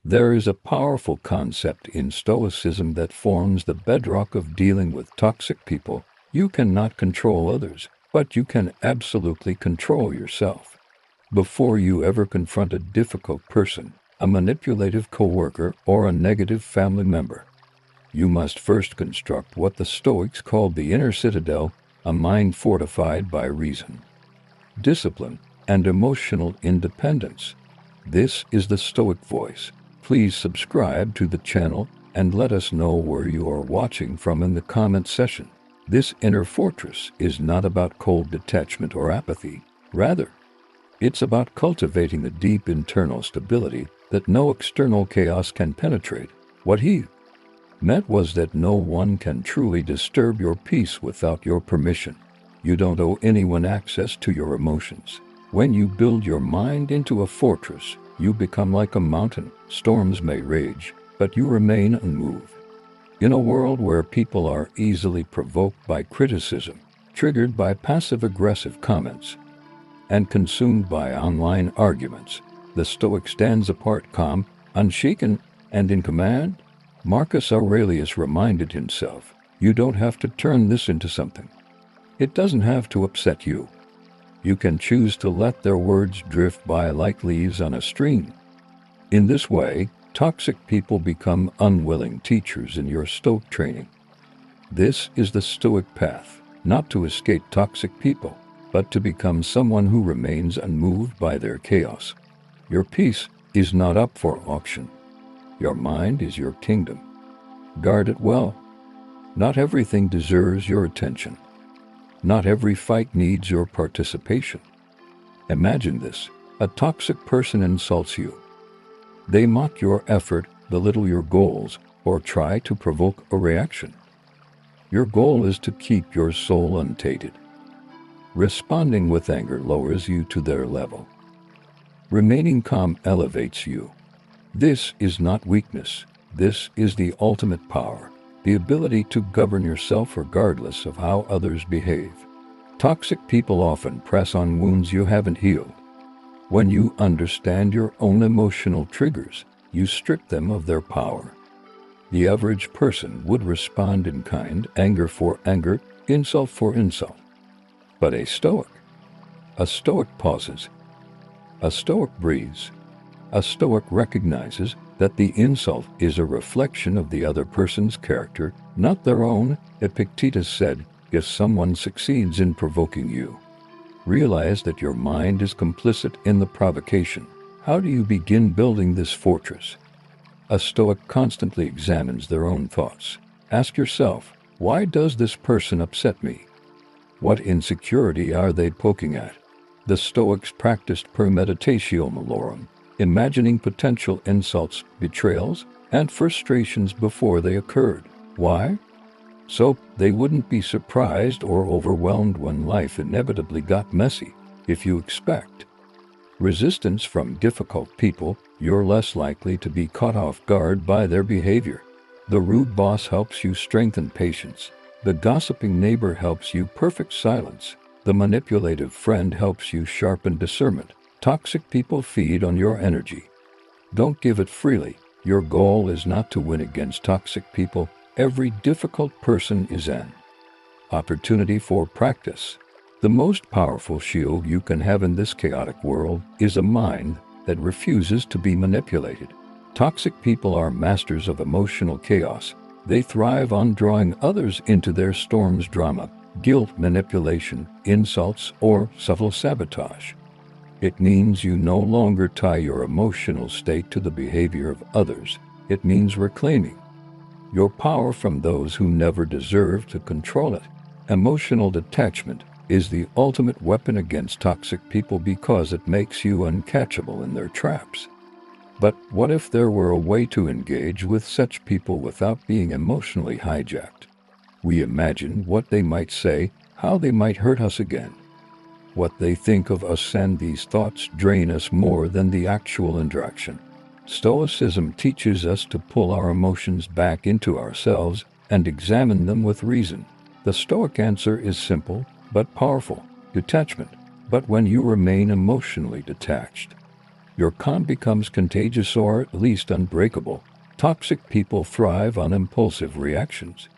There is a powerful concept in Stoicism that forms the bedrock of dealing with toxic people. You cannot control others, but you can absolutely control yourself. Before you ever confront a difficult person, a manipulative coworker, or a negative family member, you must first construct what the Stoics called the inner citadel, a mind fortified by reason, discipline, and emotional independence. This is the Stoic Voice. Please subscribe to the channel and let us know where you are watching from in the comment section. This inner fortress is not about cold detachment or apathy. Rather, it's about cultivating the deep internal stability that no external chaos can penetrate. What he meant was that no one can truly disturb your peace without your permission. You don't owe anyone access to your emotions. When you build your mind into a fortress, you become like a mountain. Storms may rage, but you remain unmoved. In a world where people are easily provoked by criticism, triggered by passive-aggressive comments, and consumed by online arguments, the Stoic stands apart, calm, unshaken, and in command. Marcus Aurelius reminded himself, you don't have to turn this into something. It doesn't have to upset you. You can choose to let their words drift by like leaves on a stream. In this way, toxic people become unwilling teachers in your Stoic training. This is the Stoic path, not to escape toxic people, but to become someone who remains unmoved by their chaos. Your peace is not up for auction. Your mind is your kingdom. Guard it well. Not everything deserves your attention. Not every fight needs your participation. Imagine this. A toxic person insults you. They mock your effort, belittle your goals, or try to provoke a reaction. Your goal is to keep your soul untainted. Responding with anger lowers you to their level. Remaining calm elevates you. This is not weakness. This is the ultimate power, the ability to govern yourself regardless of how others behave. Toxic people often press on wounds you haven't healed. When you understand your own emotional triggers, you strip them of their power. The average person would respond in kind, anger for anger, insult for insult. But a Stoic pauses. A Stoic breathes. A Stoic recognizes that the insult is a reflection of the other person's character, not their own. Epictetus said, if someone succeeds in provoking you, realize that your mind is complicit in the provocation. How do you begin building this fortress? A Stoic constantly examines their own thoughts. Ask yourself, why does this person upset me? What insecurity are they poking at? The Stoics practiced premeditatio malorum, imagining potential insults, betrayals, and frustrations before they occurred. Why? So they wouldn't be surprised or overwhelmed when life inevitably got messy. If you expect resistance from difficult people, you're less likely to be caught off guard by their behavior. The rude boss helps you strengthen patience. The gossiping neighbor helps you perfect silence. The manipulative friend helps you sharpen discernment. Toxic people feed on your energy. Don't give it freely. Your goal is not to win against toxic people. Every difficult person is an opportunity for practice. The most powerful shield you can have in this chaotic world is a mind that refuses to be manipulated. Toxic people are masters of emotional chaos. They thrive on drawing others into their storm's drama, guilt, manipulation, insults, or subtle sabotage. It means you no longer tie your emotional state to the behavior of others. It means reclaiming your power from those who never deserve to control it. Emotional detachment is the ultimate weapon against toxic people because it makes you uncatchable in their traps. But what if there were a way to engage with such people without being emotionally hijacked? We imagine what they might say, how they might hurt us again, what they think of us, and these thoughts drain us more than the actual interaction. Stoicism teaches us to pull our emotions back into ourselves and examine them with reason. The Stoic answer is simple but powerful: detachment. But when you remain emotionally detached, Your calm becomes contagious or at least unbreakable. Toxic people thrive on impulsive reactions.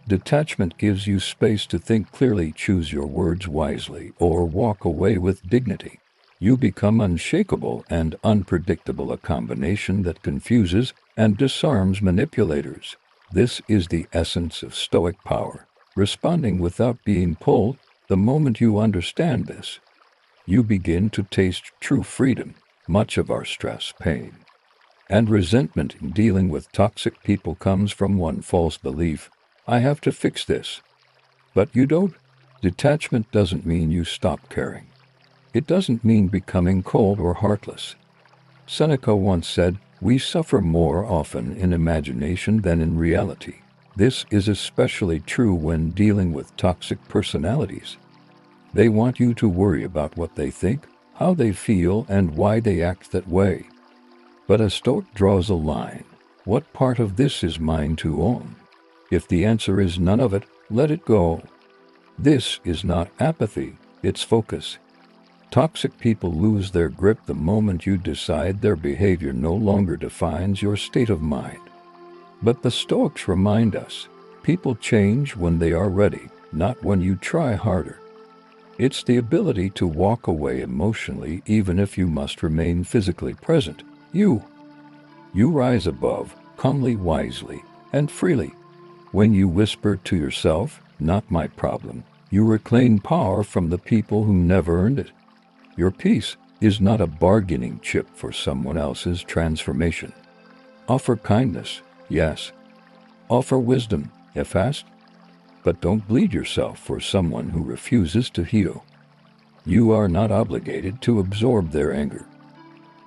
Detachment gives you space to think clearly, choose your words wisely, or walk away with dignity. You become unshakable and unpredictable, a combination that confuses and disarms manipulators. This is the essence of Stoic power, responding without being pulled. The moment you understand this, you begin to taste true freedom. Much of our stress, pain, and resentment in dealing with toxic people comes from one false belief: I have to fix this. But you don't. Detachment doesn't mean you stop caring. It doesn't mean becoming cold or heartless. Seneca once said, "We suffer more often in imagination than in reality." This is especially true when dealing with toxic personalities. They want you to worry about what they think, how they feel, and why they act that way. But a Stoic draws a line. What part of this is mine to own? If the answer is none of it, let it go. This is not apathy, it's focus. Toxic people lose their grip the moment you decide their behavior no longer defines your state of mind. But the Stoics remind us, people change when they are ready, not when you try harder. It's the ability to walk away emotionally even if you must remain physically present. You rise above, calmly, wisely, and freely. When you whisper to yourself, "Not my problem," you reclaim power from the people who never earned it. Your peace is not a bargaining chip for someone else's transformation. Offer kindness, yes. Offer wisdom, if asked. But don't bleed yourself for someone who refuses to heal. You are not obligated to absorb their anger.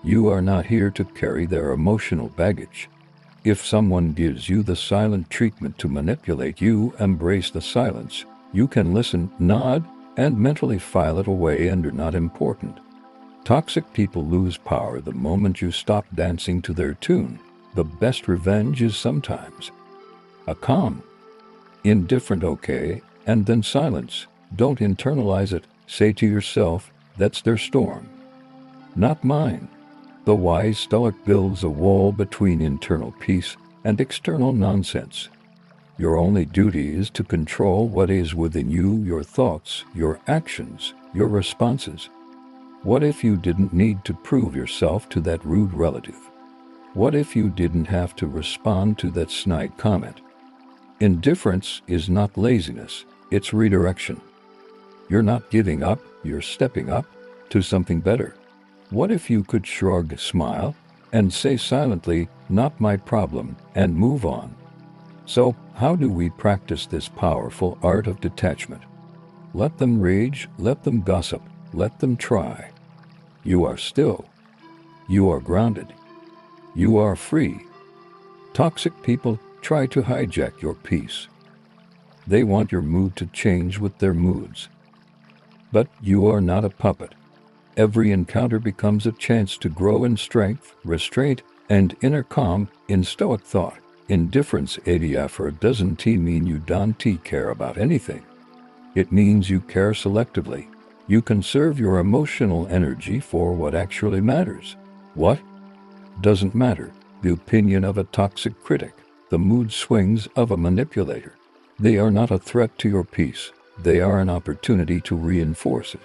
You are not here to carry their emotional baggage. If someone gives you the silent treatment to manipulate you, embrace the silence. You can listen, nod, and mentally file it away under not important. Toxic people lose power the moment you stop dancing to their tune. The best revenge is sometimes a calm, indifferent okay, and then silence. Don't internalize it. Say to yourself, that's their storm, not mine. The wise Stoic builds a wall between internal peace and external nonsense. Your only duty is to control what is within you, your thoughts, your actions, your responses. What if you didn't need to prove yourself to that rude relative? What if you didn't have to respond to that snide comment? Indifference is not laziness, it's redirection. You're not giving up, you're stepping up to something better. What if you could shrug, smile, and say silently, "Not my problem," and move on? So, how do we practice this powerful art of detachment? Let them rage, let them gossip, let them try. You are still. You are grounded. You are free. Toxic people try to hijack your peace. They want your mood to change with their moods. But you are not a puppet. Every encounter becomes a chance to grow in strength, restraint, and inner calm. In Stoic thought, indifference adiaphora doesn't mean you don't care about anything. It means you care selectively. You conserve your emotional energy for what actually matters. What doesn't matter? The opinion of a toxic critic, the mood swings of a manipulator. They are not a threat to your peace. They are an opportunity to reinforce it.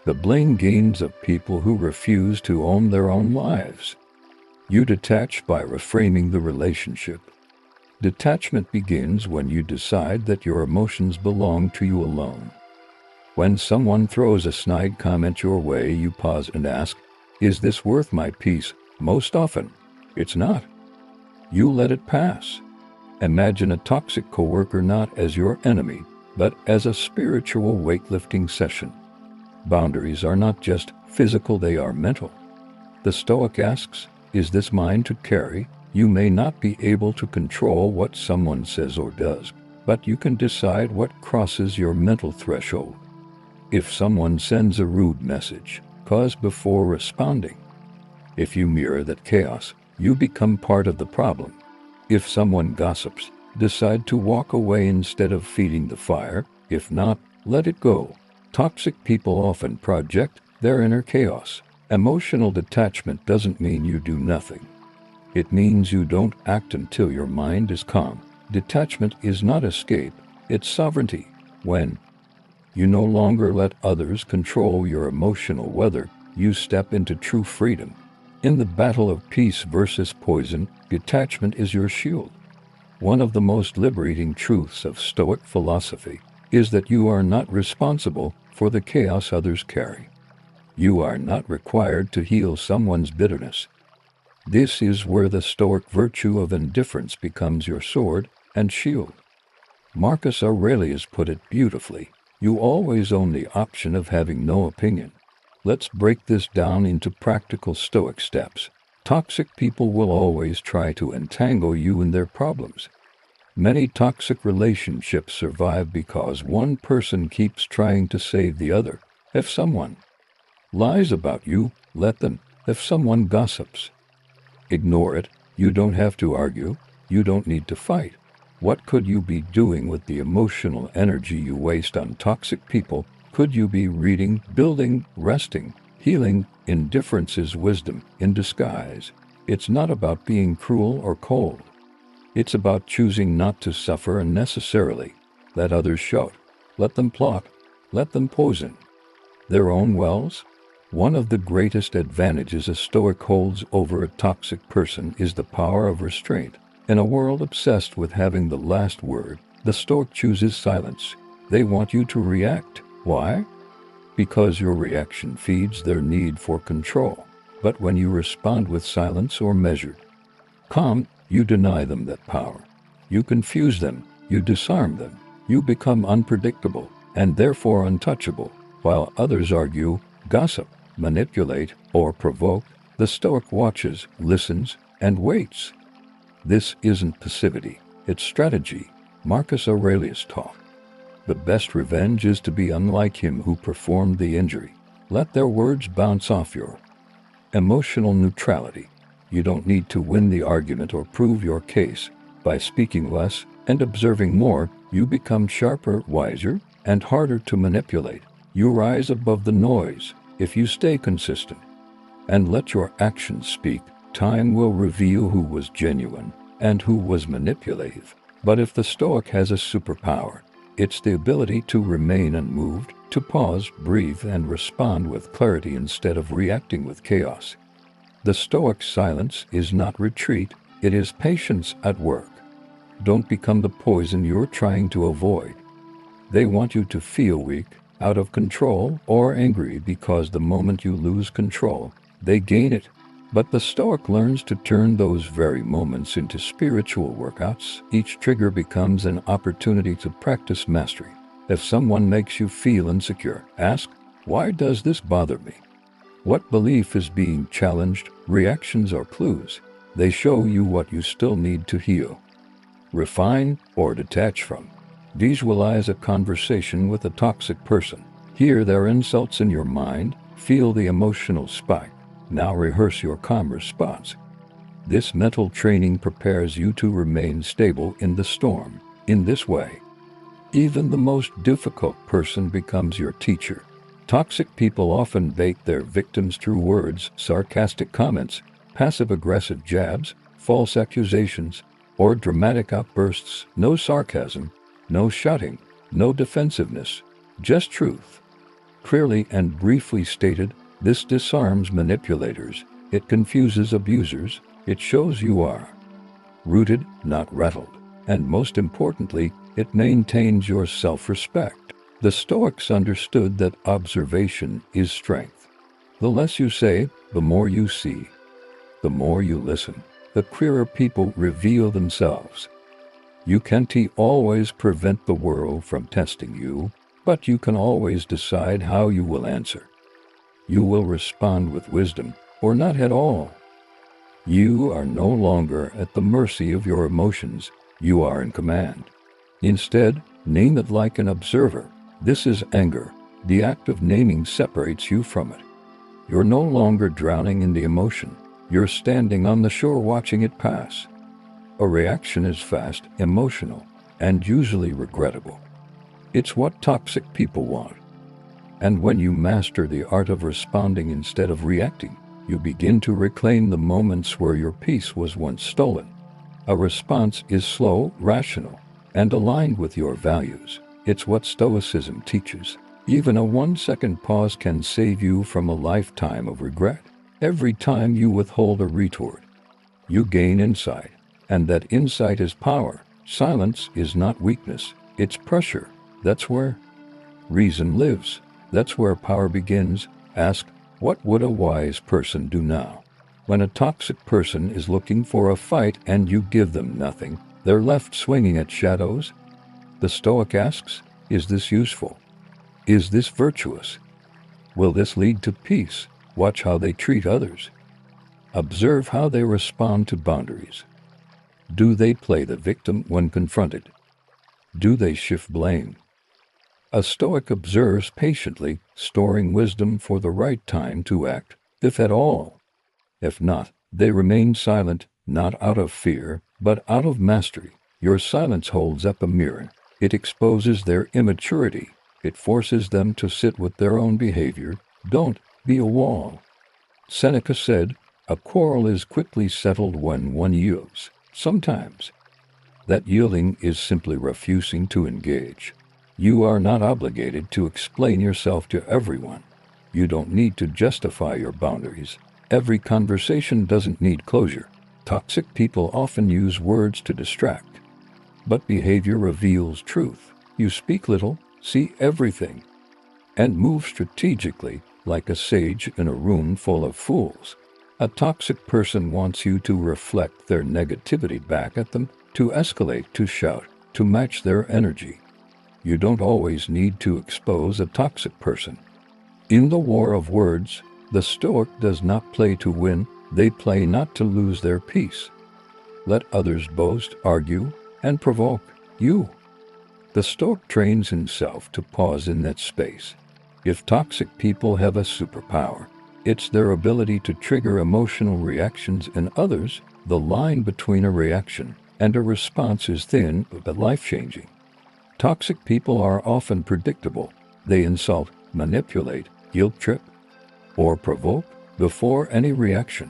The blame games of people who refuse to own their own lives. You detach by reframing the relationship. Detachment begins when you decide that your emotions belong to you alone. When someone throws a snide comment your way, you pause and ask, "Is this worth my peace?" Most often, it's not. You let it pass. Imagine a toxic coworker not as your enemy, but as a spiritual weightlifting session. Boundaries are not just physical, they are mental. The Stoic asks, is this mine to carry? You may not be able to control what someone says or does, but you can decide what crosses your mental threshold. If someone sends a rude message, pause before responding. If you mirror that chaos, you become part of the problem. If someone gossips, decide to walk away instead of feeding the fire. If not, let it go. Toxic people often project their inner chaos, Emotional detachment doesn't mean you do nothing. It means you don't act until your mind is calm. Detachment is not escape, it's sovereignty. When you no longer let others control your emotional weather, you step into true freedom. In the battle of peace versus poison, detachment is your shield. One of the most liberating truths of Stoic philosophy is that you are not responsible for the chaos others carry. You are not required to heal someone's bitterness. This is where the Stoic virtue of indifference becomes your sword and shield. Marcus Aurelius put it beautifully. You always own the option of having no opinion. Let's break this down into practical Stoic steps. Toxic people will always try to entangle you in their problems. Many toxic relationships survive because one person keeps trying to save the other. If someone lies about you, let them. If someone gossips, ignore it. You don't have to argue. You don't need to fight. What could you be doing with the emotional energy you waste on toxic people? Could you be reading, building, resting, healing? Indifference is wisdom in disguise. It's not about being cruel or cold. It's about choosing not to suffer unnecessarily. Let others shout. Let them plot. Let them poison their own wells. One of the greatest advantages a Stoic holds over a toxic person is the power of restraint. In a world obsessed with having the last word, the Stoic chooses silence. They want you to react. Why? Because your reaction feeds their need for control. But when you respond with silence or measured calm, you deny them that power. You confuse them. You disarm them. You become unpredictable and therefore untouchable. While others argue, gossip, manipulate, or provoke, the Stoic watches, listens, and waits. This isn't passivity, it's strategy. Marcus Aurelius taught. The best revenge is to be unlike him who performed the injury. Let their words bounce off your emotional neutrality. You don't need to win the argument or prove your case. By speaking less and observing more, you become sharper, wiser, and harder to manipulate. You rise above the noise. If you stay consistent and let your actions speak, time will reveal who was genuine and who was manipulative. But if the Stoic has a superpower, it's the ability to remain unmoved, to pause, breathe, and respond with clarity instead of reacting with chaos. The Stoic silence is not retreat, it is patience at work. Don't become the poison you're trying to avoid. They want you to feel weak, out of control, or angry because the moment you lose control, they gain it. But the Stoic learns to turn those very moments into spiritual workouts. Each trigger becomes an opportunity to practice mastery. If someone makes you feel insecure, ask, why does this bother me? What belief is being challenged? Reactions are clues. They show you what you still need to heal, refine, or detach from. Visualize a conversation with a toxic person. Hear their insults in your mind. Feel the emotional spike. Now rehearse your calm response. This mental training prepares you to remain stable in the storm. In this way, even the most difficult person becomes your teacher. Toxic people often bait their victims through words, sarcastic comments, passive-aggressive jabs, false accusations, or dramatic outbursts. No sarcasm, no shouting, no defensiveness, just truth. Clearly and briefly stated, this disarms manipulators, it confuses abusers, it shows you are rooted, not rattled, and most importantly, it maintains your self-respect. The Stoics understood that observation is strength. The less you say, the more you see. The more you listen, the clearer people reveal themselves. You can't always prevent the world from testing you, but you can always decide how you will answer. You will respond with wisdom, or not at all. You are no longer at the mercy of your emotions, you are in command. Instead, name it like an observer. This is anger. The act of naming separates you from it. You're no longer drowning in the emotion. You're standing on the shore watching it pass. A reaction is fast, emotional, and usually regrettable. It's what toxic people want. And when you master the art of responding instead of reacting, you begin to reclaim the moments where your peace was once stolen. A response is slow, rational, and aligned with your values. It's what Stoicism teaches. Even a 1-second pause can save you from a lifetime of regret. Every time you withhold a retort, you gain insight, and that insight is power. Silence is not weakness, it's pressure. That's where reason lives. That's where power begins. Ask, what would a wise person do now? When a toxic person is looking for a fight and you give them nothing, they're left swinging at shadows. The Stoic asks, is this useful? Is this virtuous? Will this lead to peace? Watch how they treat others. Observe how they respond to boundaries. Do they play the victim when confronted? Do they shift blame? A Stoic observes patiently, storing wisdom for the right time to act, if at all. If not, they remain silent, not out of fear, but out of mastery. Your silence holds up a mirror. It exposes their immaturity. It forces them to sit with their own behavior. Don't be a wall. Seneca said, a quarrel is quickly settled when one yields. Sometimes that yielding is simply refusing to engage. You are not obligated to explain yourself to everyone. You don't need to justify your boundaries. Every conversation doesn't need closure. Toxic people often use words to distract, but behavior reveals truth. You speak little, see everything, and move strategically like a sage in a room full of fools. A toxic person wants you to reflect their negativity back at them, to escalate, to shout, to match their energy. You don't always need to expose a toxic person. In the war of words, the Stoic does not play to win, they play not to lose their peace. Let others boast, argue, and provoke you. The Stoic trains himself to pause in that space. If toxic people have a superpower, it's their ability to trigger emotional reactions in others. The line between a reaction and a response is thin but life-changing. Toxic people are often predictable. They insult, manipulate, guilt-trip, or provoke before any reaction.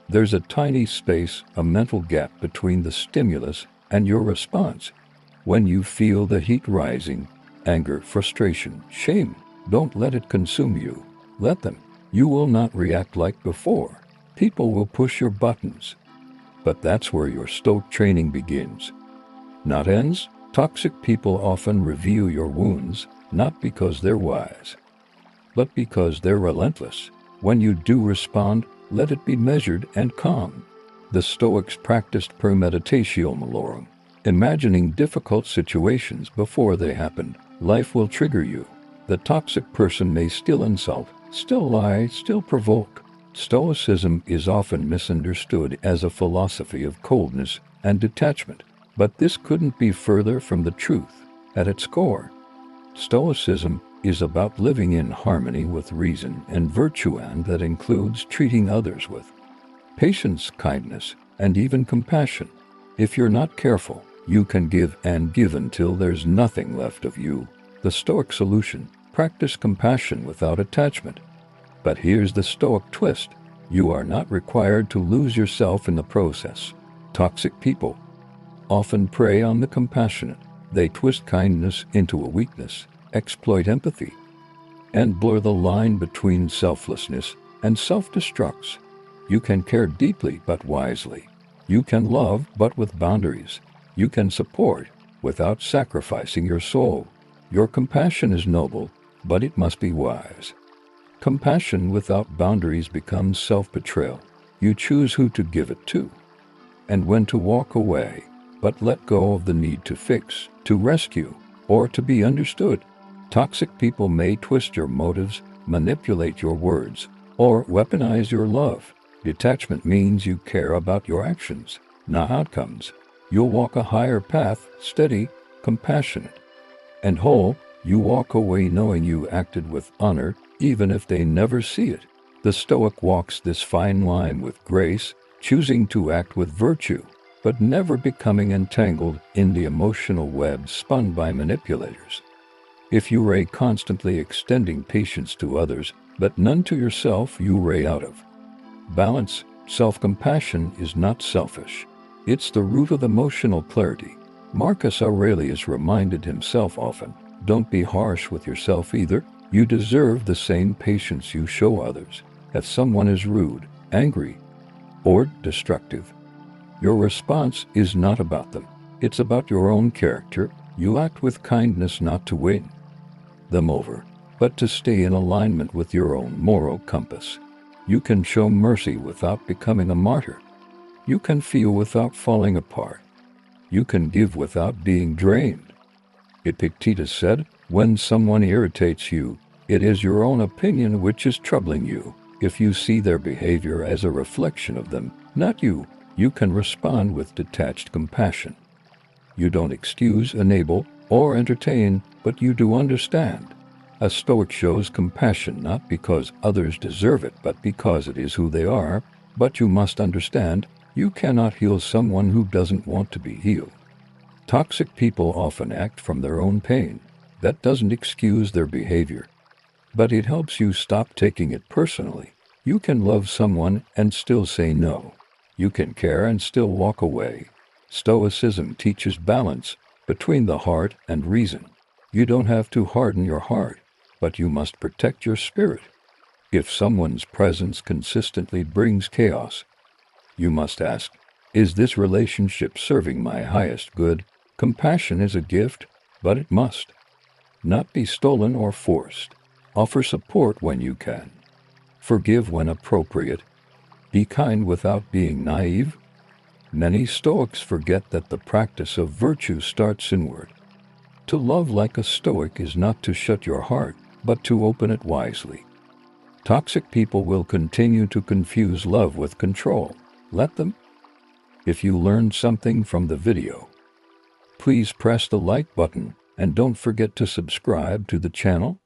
There's a tiny space, a mental gap between the stimulus and your response. When you feel the heat rising, anger, frustration, shame, don't let it consume you. Let them. You will not react like before. People will push your buttons. But that's where your Stoic training begins, not ends. Toxic people often reveal your wounds, not because they're wise, but because they're relentless. When you do respond, let it be measured and calm. The Stoics practiced premeditatio malorum, imagining difficult situations before they happened. Life will trigger you. The toxic person may still insult, still lie, still provoke. Stoicism is often misunderstood as a philosophy of coldness and detachment, but this couldn't be further from the truth. At its core, Stoicism is about living in harmony with reason and virtue, and that includes treating others with patience, kindness, and even compassion. If you're not careful, you can give and give until there's nothing left of you. The Stoic solution: practice compassion without attachment. But here's the Stoic twist: you are not required to lose yourself in the process. Toxic people often prey on the compassionate. They twist kindness into a weakness, exploit empathy, and blur the line between selflessness and self-destruct. You can care deeply but wisely. You can love but with boundaries. You can support without sacrificing your soul. Your compassion is noble, but it must be wise. Compassion without boundaries becomes self-betrayal. You choose who to give it to and when to walk away, but let go of the need to fix, to rescue, or to be understood. Toxic people may twist your motives, manipulate your words, or weaponize your love. Detachment means you care about your actions, not outcomes. You'll walk a higher path, steady, compassionate, and whole. You walk away knowing you acted with honor, even if they never see it. The Stoic walks this fine line with grace, choosing to act with virtue, but never becoming entangled in the emotional web spun by manipulators. If you ray constantly extending patience to others, but none to yourself, you ray out of balance. Self-compassion is not selfish. It's the root of emotional clarity. Marcus Aurelius reminded himself often, don't be harsh with yourself either. You deserve the same patience you show others. If someone is rude, angry, or destructive, your response is not about them. It's about your own character. You act with kindness not to win them over, but to stay in alignment with your own moral compass. You can show mercy without becoming a martyr. You can feel without falling apart. You can give without being drained. Epictetus said, when someone irritates you, it is your own opinion which is troubling you. If you see their behavior as a reflection of them, not you, you can respond with detached compassion. You don't excuse, enable, or entertain, but you do understand. A Stoic shows compassion not because others deserve it, but because it is who they are. But you must understand, you cannot heal someone who doesn't want to be healed. Toxic people often act from their own pain. That doesn't excuse their behavior, but it helps you stop taking it personally. You can love someone and still say no. You can care and still walk away. Stoicism teaches balance between the heart and reason. You don't have to harden your heart, but you must protect your spirit. If someone's presence consistently brings chaos, you must ask, is this relationship serving my highest good? Compassion is a gift, but it must not be stolen or forced. Offer support when you can. Forgive when appropriate. Be kind without being naive. Many Stoics forget that the practice of virtue starts inward. To love like a Stoic is not to shut your heart, but to open it wisely. Toxic people will continue to confuse love with control. Let them. If you learned something from the video, please press the like button and don't forget to subscribe to the channel.